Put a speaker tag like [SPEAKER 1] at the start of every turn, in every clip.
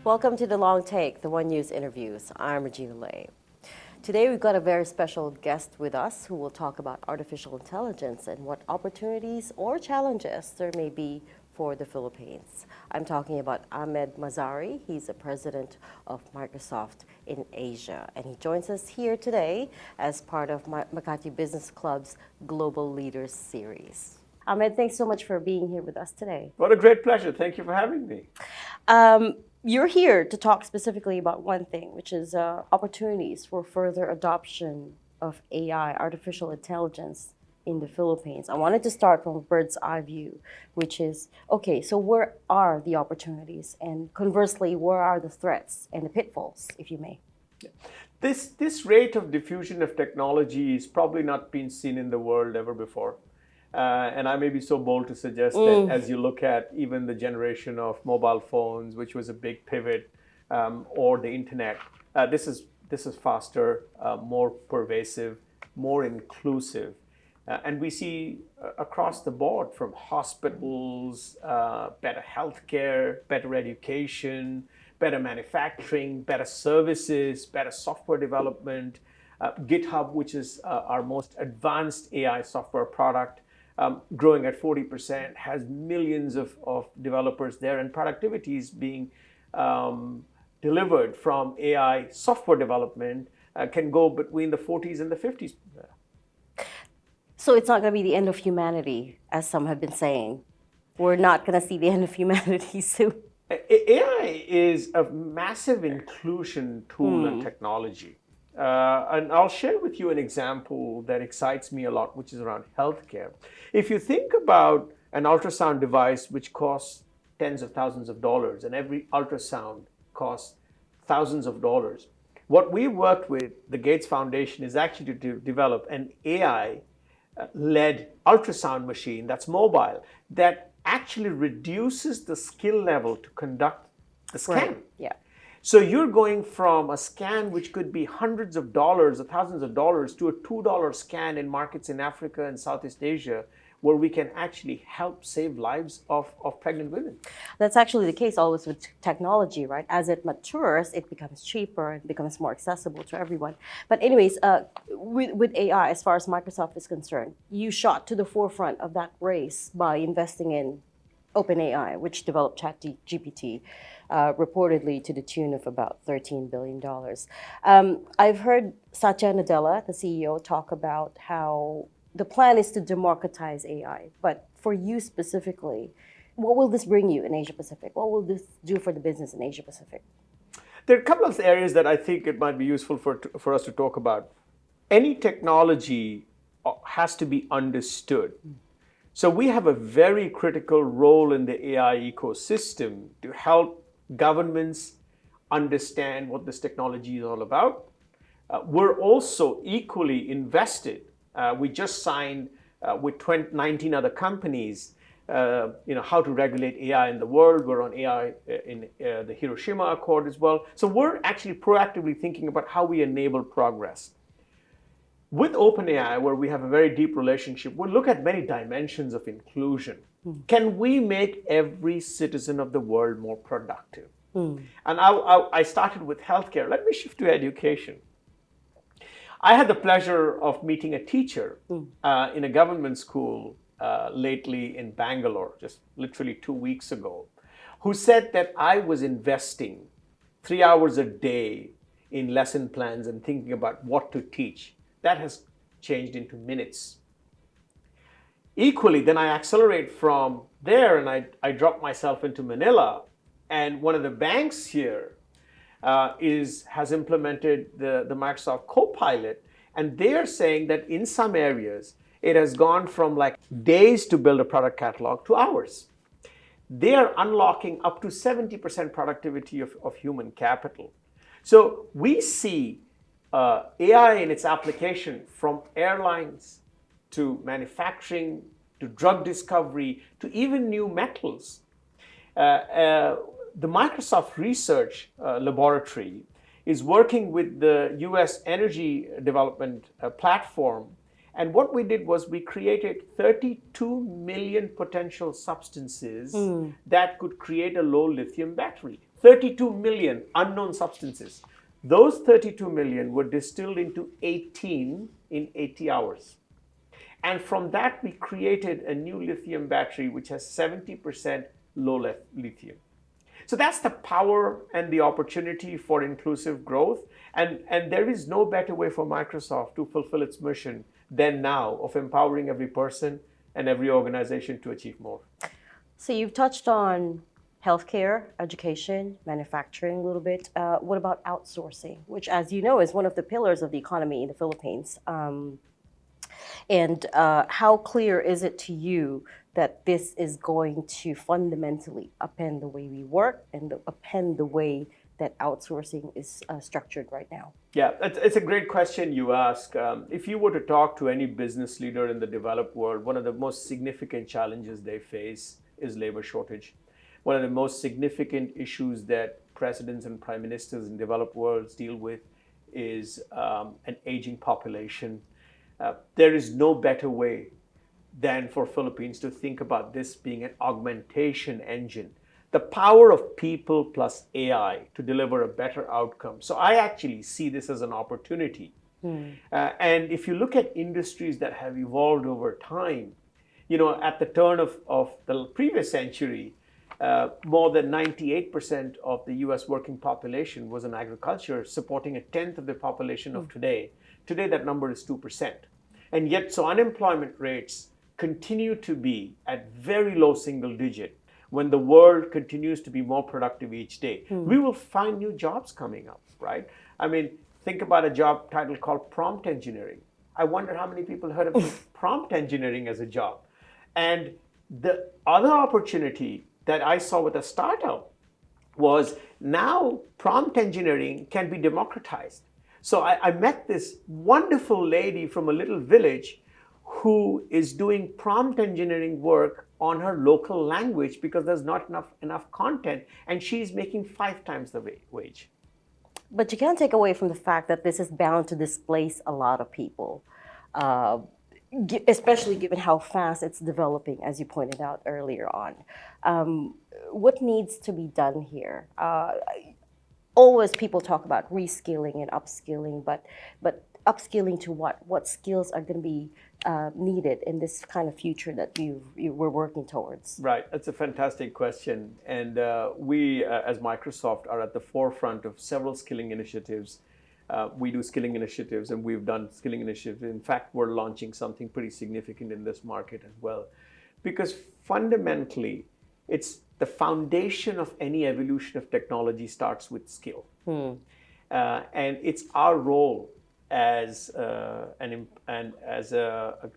[SPEAKER 1] Welcome to The Long Take, the One News interviews. I'm Regina Lay. Today we've got a very special guest with us who will talk about artificial intelligence and what opportunities or challenges there may be for the Philippines. I'm talking about Ahmed Mazhari. He's the president of Microsoft in Asia, and he joins us here today as part of Makati Business Club's Global Leaders Series. Ahmed, thanks so much for being here with us today.
[SPEAKER 2] What a great pleasure. Thank you for having me.
[SPEAKER 1] You're here to talk specifically about one thing, which is opportunities for further adoption of AI, artificial intelligence, in the Philippines. I wanted to start from a bird's eye view, which is, okay, so where are the opportunities? And conversely, where are the threats and the pitfalls, if you may?
[SPEAKER 2] This rate of diffusion of technology is probably not been seen in the world ever before. And I may be so bold to suggest that as you look at even the generation of mobile phones, which was a big pivot, or the internet, this is faster, more pervasive, more inclusive. And we see across the board, from hospitals, better healthcare, better education, better manufacturing, better services, better software development. GitHub, which is our most advanced AI software product, growing at 40%, has millions of developers there, and productivity is being delivered from AI software development can go between the 40s and the 50s.
[SPEAKER 1] So it's not going to be the end of humanity, as some have been saying. We're not going to see the end of humanity soon.
[SPEAKER 2] AI is a massive inclusion tool and technology. And I'll share with you an example that excites me a lot, which is around healthcare. If you think about an ultrasound device which costs tens of thousands of dollars, and every ultrasound costs thousands of dollars, what we worked with the Gates Foundation is actually to develop an AI-led ultrasound machine that's mobile, that actually reduces the skill level to conduct the scan.
[SPEAKER 1] Right. Yeah.
[SPEAKER 2] So you're going from a scan which could be hundreds of dollars or thousands of dollars to a $2 scan in markets in Africa and Southeast Asia, where we can actually help save lives of pregnant women.
[SPEAKER 1] That's actually the case always with technology, right? As it matures, it becomes cheaper and becomes more accessible to everyone. But anyways, with AI, as far as Microsoft is concerned, you shot to the forefront of that race by investing in OpenAI, which developed ChatGPT, reportedly to the tune of about $13 billion. I've heard Satya Nadella, the CEO, talk about how the plan is to democratize AI. But for you specifically, what will this bring you in Asia Pacific? What will this do for the business in Asia Pacific?
[SPEAKER 2] There are a couple of areas that I think it might be useful for us to talk about. Any technology has to be understood. So we have a very critical role in the AI ecosystem to help governments understand what this technology is all about. We're also equally invested. We just signed with 19 other companies, how to regulate AI in the world. We're on AI in the Hiroshima Accord as well. So we're actually proactively thinking about how we enable progress. With OpenAI, where we have a very deep relationship, we'll look at many dimensions of inclusion. Can we make every citizen of the world more productive? And I started with healthcare. Let me shift to education. I had the pleasure of meeting a teacher in a government school lately in Bangalore, just literally 2 weeks ago, who said that I was investing 3 hours a day in lesson plans and thinking about what to teach. That has changed into minutes. Equally, then I accelerate from there and I drop myself into Manila. And one of the banks here has implemented the Microsoft Copilot. And they're saying that in some areas, it has gone from like days to build a product catalog to hours. They are unlocking up to 70% productivity of human capital. So we see AI in its application from airlines to manufacturing to drug discovery to even new metals. The Microsoft Research Laboratory is working with the US Energy Development Platform, And what we did was we created 32 million potential substances that could create a low lithium battery. 32 million unknown substances. Those 32 million were distilled into 18 in 80 hours. And from that, we created a new lithium battery which has 70% low lithium. So that's the power and the opportunity for inclusive growth. And there is no better way for Microsoft to fulfill its mission than now of empowering every person and every organization to achieve more.
[SPEAKER 1] So you've touched on healthcare, education, manufacturing a little bit. What about outsourcing, which, as you know, is one of the pillars of the economy in the Philippines? And how clear is it to you that this is going to fundamentally upend the way we work and upend the way that outsourcing is structured right now?
[SPEAKER 2] Yeah, it's a great question you ask. If you were to talk to any business leader in the developed world, one of the most significant challenges they face is labor shortage. One of the most significant issues that presidents and prime ministers in developed worlds deal with is an aging population. There is no better way than for Philippines to think about this being an augmentation engine. The power of people plus AI to deliver a better outcome. So I actually see this as an opportunity. And if you look at industries that have evolved over time, at the turn of the previous century, more than 98% of the US working population was in agriculture, supporting a tenth of the population of today. Today, that number is 2%. And yet, so unemployment rates continue to be at very low single digit. When the world continues to be more productive each day, we will find new jobs coming up, right? I mean, think about a job title called prompt engineering. I wonder how many people heard of prompt engineering as a job. And the other opportunity that I saw with a startup was now prompt engineering can be democratized. So I met this wonderful lady from a little village who is doing prompt engineering work on her local language because there's not enough content, and she's making 5 times the wage.
[SPEAKER 1] But you can't take away from the fact that this is bound to displace a lot of people, especially given how fast it's developing, as you pointed out earlier on. What needs to be done here? Always people talk about reskilling and upskilling, but upskilling to what? What skills are going to be needed in this kind of future that you were working towards?
[SPEAKER 2] Right, that's a fantastic question. And we, as Microsoft, are at the forefront of several skilling initiatives. We do skilling initiatives, and we've done skilling initiatives. In fact, we're launching something pretty significant in this market as well. Because fundamentally, it's the foundation of any evolution of technology starts with skill. And it's our role as a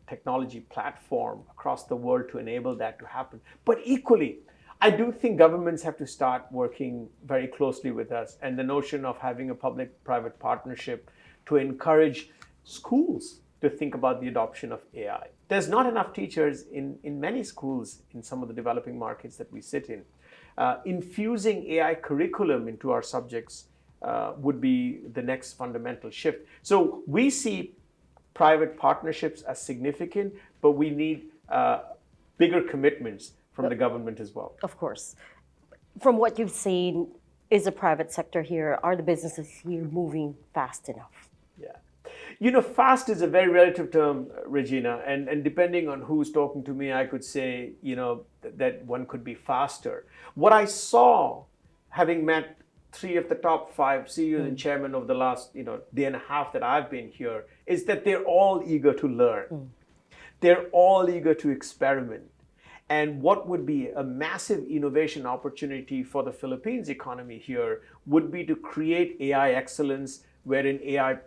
[SPEAKER 2] technology platform across the world to enable that to happen. But equally, I do think governments have to start working very closely with us, and the notion of having a public-private partnership to encourage schools to think about the adoption of AI. There's not enough teachers in many schools in some of the developing markets that we sit in. Infusing AI curriculum into our subjects would be the next fundamental shift. So we see private partnerships as significant, but we need bigger commitments from the government as well.
[SPEAKER 1] Of course. From what you've seen, is the private sector here, are the businesses here moving fast enough?
[SPEAKER 2] Yeah. Fast is a very relative term, Regina, and depending on who's talking to me, I could say, that one could be faster. What I saw, having met 3 of the top 5 CEOs and chairmen over the last, day and a half that I've been here, is that they're all eager to learn. They're all eager to experiment. And what would be a massive innovation opportunity for the Philippines economy here would be to create AI excellence, wherein AI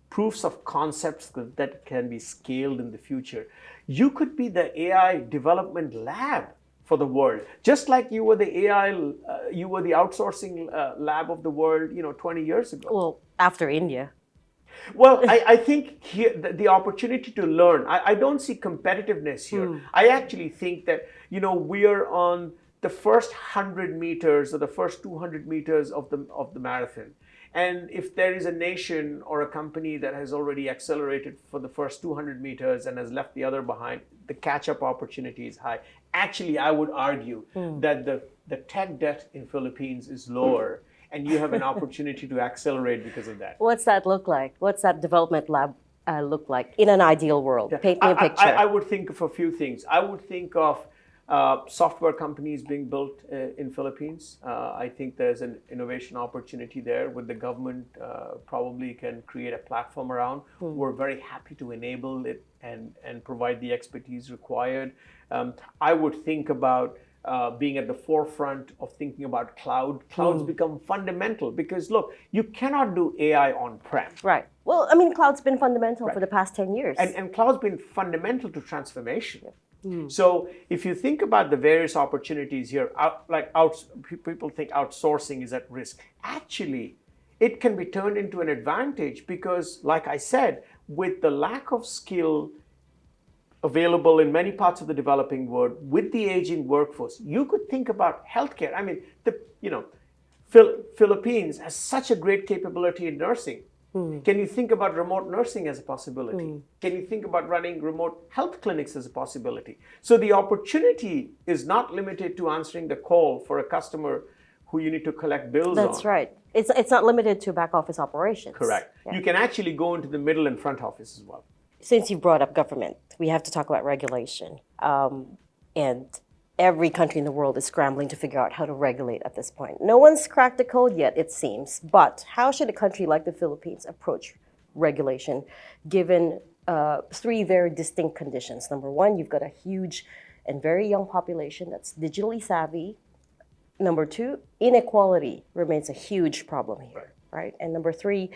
[SPEAKER 2] proofs of concepts that can be scaled in the future. You could be the AI development lab for the world, just like you were the outsourcing lab of the world, 20 years ago.
[SPEAKER 1] Well, after India.
[SPEAKER 2] Well, I think here the opportunity to learn, I don't see competitiveness here. I actually think that, we are on the first 100 meters or the first 200 meters of the marathon. And if there is a nation or a company that has already accelerated for the first 200 meters and has left the other behind, the catch-up opportunity is high. Actually, I would argue that the tech debt in Philippines is lower, and you have an opportunity to accelerate because of that.
[SPEAKER 1] What's that look like? What's that development lab look like in an ideal world? Paint me a picture.
[SPEAKER 2] I would think of a few things. I would think of software companies being built in Philippines. I think there's an innovation opportunity there with the government probably can create a platform around. We're very happy to enable it and provide the expertise required. I would think about being at the forefront of thinking about cloud. Clouds become fundamental because look, you cannot do AI on-prem.
[SPEAKER 1] Right. Well, I mean, cloud's been fundamental for the past 10 years.
[SPEAKER 2] And cloud's been fundamental to transformation. So if you think about the various opportunities here, people think outsourcing is at risk. Actually, it can be turned into an advantage because, like I said, with the lack of skill available in many parts of the developing world, with the aging workforce, you could think about healthcare. I mean, Philippines has such a great capability in nursing. Can you think about remote nursing as a possibility? Can you think about running remote health clinics as a possibility? So the opportunity is not limited to answering the call for a customer who you need to collect bills on.
[SPEAKER 1] That's right. It's not limited to back office operations.
[SPEAKER 2] Correct. Yeah. You can actually go into the middle and front office as well.
[SPEAKER 1] Since you brought up government, we have to talk about regulation. And every country in the world is scrambling to figure out how to regulate at this point. No one's cracked the code yet, it seems. But how should a country like the Philippines approach regulation, given three very distinct conditions? Number one, you've got a huge and very young population that's digitally savvy. Number two, inequality remains a huge problem here, right? And number three,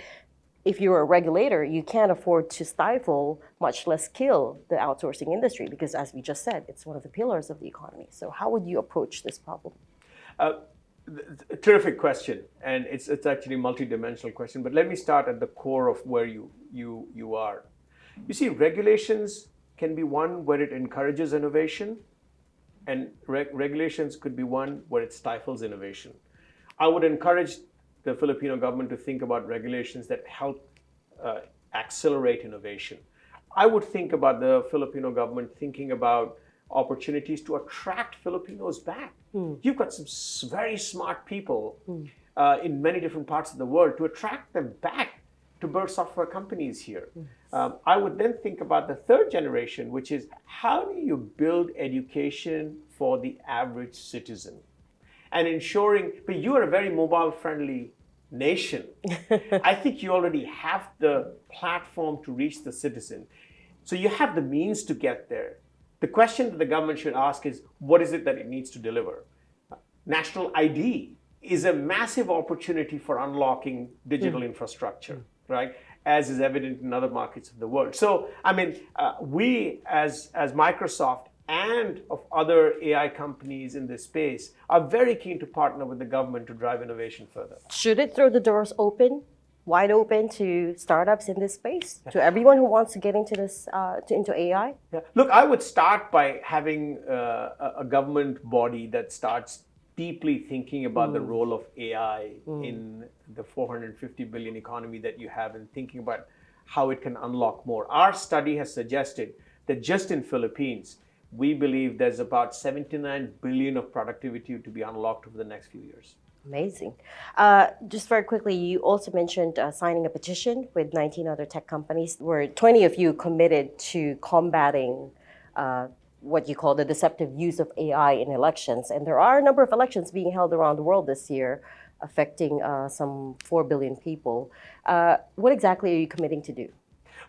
[SPEAKER 1] if you're a regulator, you can't afford to stifle, much less kill, the outsourcing industry because, as we just said, it's one of the pillars of the economy. So how would you approach this problem?
[SPEAKER 2] Terrific question, and it's actually a multidimensional question. But let me start at the core of where you are. You see, regulations can be one where it encourages innovation, and regulations could be one where it stifles innovation. I would encourage the Filipino government to think about regulations that help accelerate innovation. I would think about the Filipino government thinking about opportunities to attract Filipinos back. You've got some very smart people in many different parts of the world. To attract them back to build software companies here. I would then think about the third generation, which is how do you build education for the average citizen? And ensuring, but you are a very mobile-friendly nation. I think you already have the platform to reach the citizen. So you have the means to get there. The question that the government should ask is, what is it that it needs to deliver? National ID is a massive opportunity for unlocking digital infrastructure, right? As is evident in other markets of the world. So, I mean, we as Microsoft and of other AI companies in this space are very keen to partner with the government to drive innovation further.
[SPEAKER 1] Should it throw the doors open, wide open to startups in this space, to everyone who wants to get into this, into AI?
[SPEAKER 2] Yeah. Look, I would start by having a government body that starts deeply thinking about the role of AI in the 450 billion economy that you have and thinking about how it can unlock more. Our study has suggested that just in Philippines, we believe there's about 79 billion of productivity to be unlocked over the next few years.
[SPEAKER 1] Amazing. Just very quickly, you also mentioned signing a petition with 19 other tech companies, where 20 of you committed to combating what you call the deceptive use of AI in elections. And there are a number of elections being held around the world this year, affecting some 4 billion people. What exactly are you committing to do?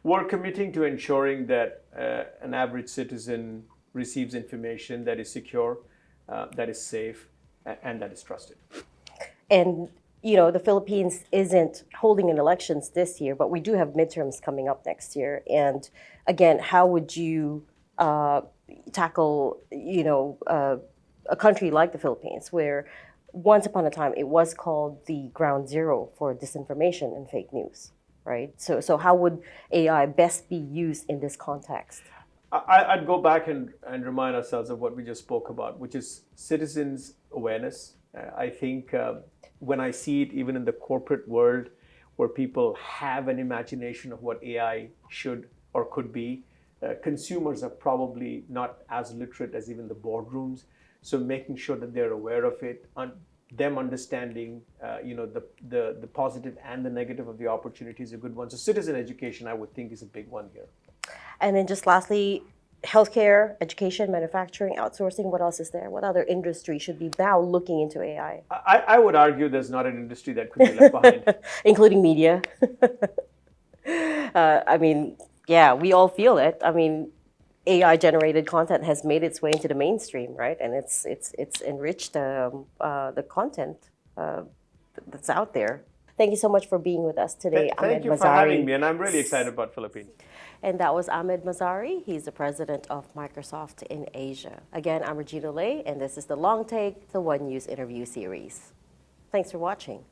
[SPEAKER 2] We're committing to ensuring that an average citizen receives information that is secure, that is safe, and that is trusted.
[SPEAKER 1] And, you know, the Philippines isn't holding an elections this year, but we do have midterms coming up next year. And again, how would you tackle, you know, a country like the Philippines, where once upon a time it was called the ground zero for disinformation and fake news, right? So how would AI best be used in this context?
[SPEAKER 2] I'd go back and remind ourselves of what we just spoke about, which is citizens' awareness. I think when I see it even in the corporate world, where people have an imagination of what AI should or could be. Consumers are probably not as literate as even the boardrooms, so making sure that they're aware of it, them understanding, the positive and the negative of the opportunity is a good one. So citizen education, I would think, is a big one here.
[SPEAKER 1] And then just lastly, healthcare, education, manufacturing, outsourcing, what else is there? What other industry should be now looking into AI?
[SPEAKER 2] I would argue there's not an industry that could be left behind.
[SPEAKER 1] Including media. Yeah, we all feel it. AI-generated content has made its way into the mainstream, right? And it's enriched the content that's out there. Thank you so much for being with us today,
[SPEAKER 2] Thank
[SPEAKER 1] Ahmed
[SPEAKER 2] you
[SPEAKER 1] Mazhari.
[SPEAKER 2] for having me, and I'm really excited about Philippines.
[SPEAKER 1] And that was Ahmed Mazhari. He's the president of Microsoft in Asia. Again, I'm Regina Lay, and this is The Long Take, the One News interview series. Thanks for watching.